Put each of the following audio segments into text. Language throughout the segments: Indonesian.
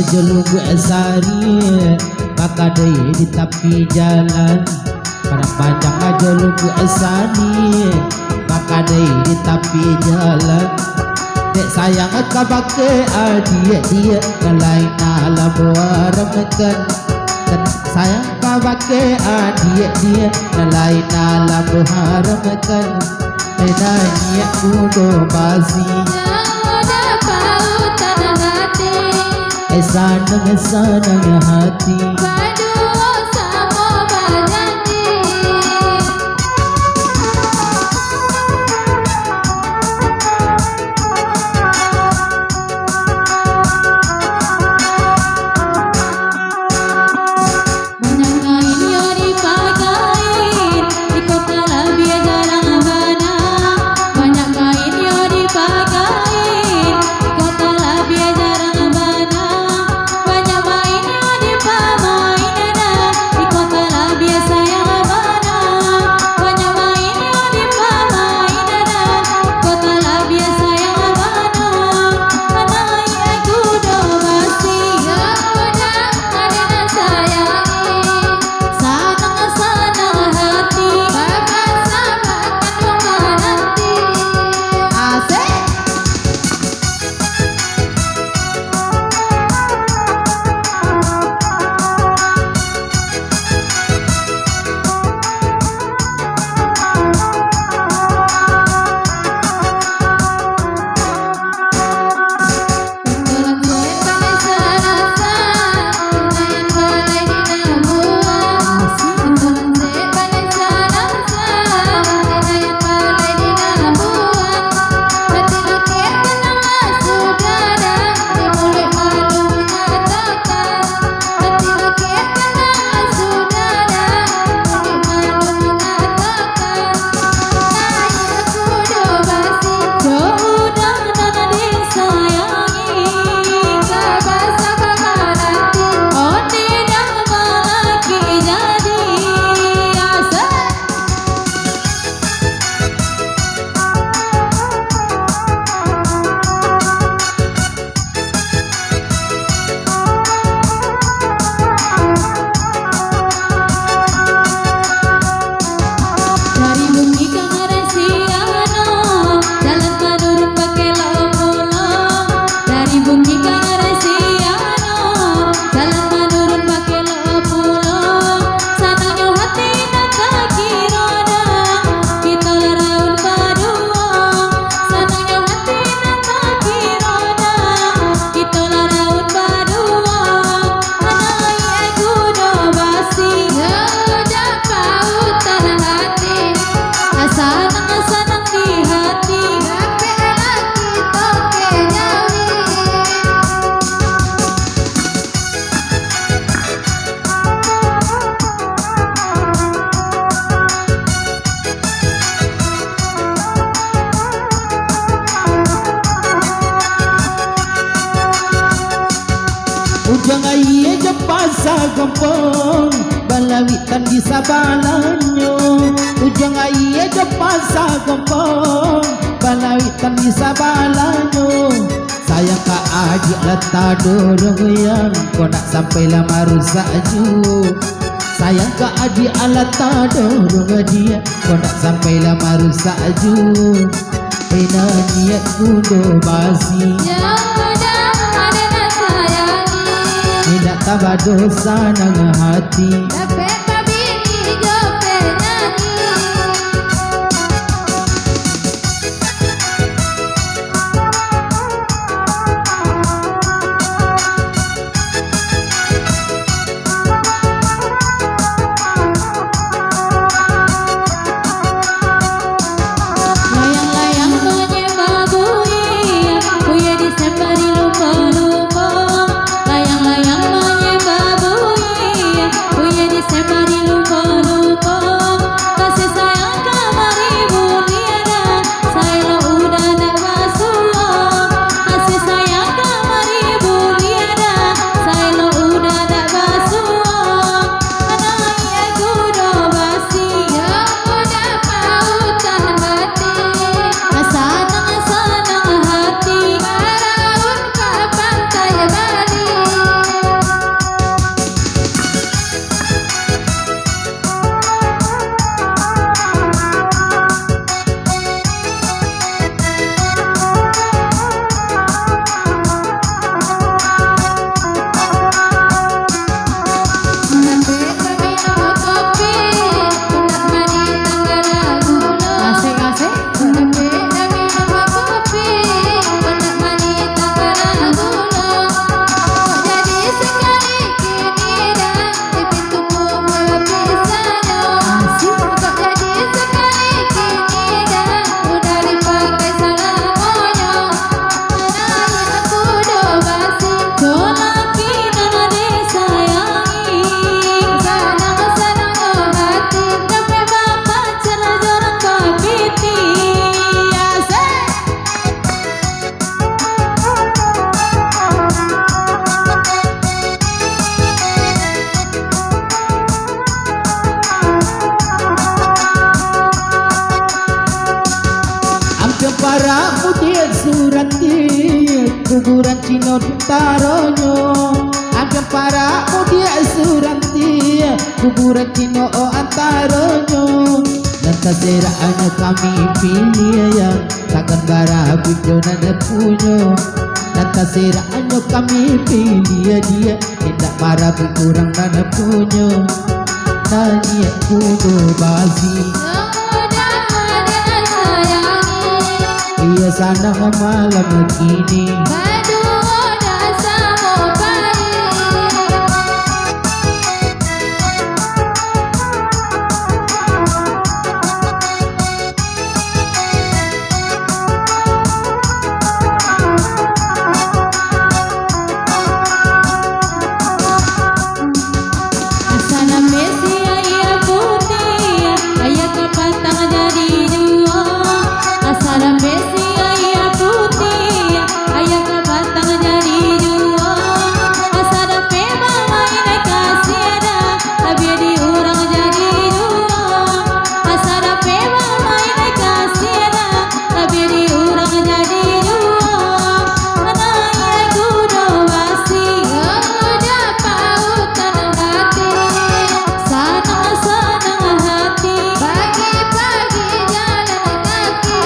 jelunggu sari kakadai di tepi jalan. Para panjang jelunggu sari kakadai di tepi jalan. Dek sayang kabake dia nalai nala buaramkan. Dan sayang kabake dia nalai nala buaramkan. Nanya kudo basi sanang hati Berdua sama berjanji. Banyak kain yang dipakain di kota lebih jarang mana. Banyak kain yang dipakain di kota lebih jarang mana. Banyak main yang dipamain di kota lebih sayang mana. Banyak main yang dipamain di kota lebih sayang mana. Anak aku do masih udah ada sayangi. Sanang hati bapak sama kandungan nanti. asik. Dari bumi ke Ngarasiano, jalan menurun pakai pulau. Dari bumi ke Ngarasiano, jalan menurun pakai pulau. Sananya hati dan kaki roda, kita laraun berdua. Sananya hati dan kaki roda, kita laraun berdua. Anak aku do basi, udah pautan hati. Sanang di hati Gape lagi toke nyawi. Ujang aye jepasa gempong balawitan di sabalanyo. Ujang aye jepasa gempong balawitan di sabalanyo. Sayang ka adik letak dorong yang kau nak sampai lama rusak ju. Sayang ka adik letak dorong dia kau nak sampai lama rusak ju. Ina niat kudo basi Yang udah ada sayangi. tidak tambah dosa nang hati. Gape babini jope nyanyi. Layang-layang menyembah buaya, buaya disembari lupa-lupa. Layang-layang menyembah buaya, buaya disembari kuburan Cino taronyo agam para mudia suranti kuburan Cino antaronyo lantas seraannya kami pilih ya takkan bara bijo nana punyo lantas seraannya kami pilih ya dia tidak marah berkurang nana punyo nanya kudu basi Mudah-mudahan sayangi iya sana malam begini Berdua dah sama baik Asana Messi ayah putih ayah kepatang jadi dua Asana Messi ayah putih ayah kepatang jadi dua Asana memang main kasih ada tapi diurang jadi dua Asana memang main kasih ada tapi diurang jadi dua Anaknya kudu basi udah pautan hati Senang-senang hati Pagi-pagi jalan kaki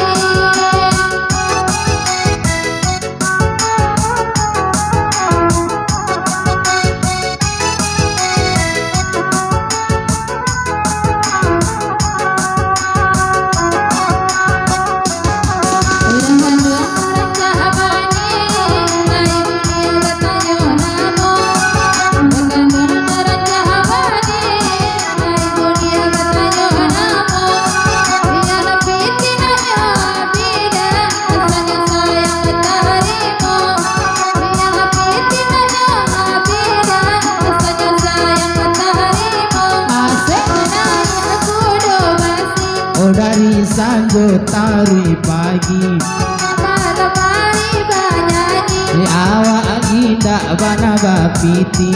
oh dari sanjo tari pagi Malam hari banyanyi di awak ginda bana bapiti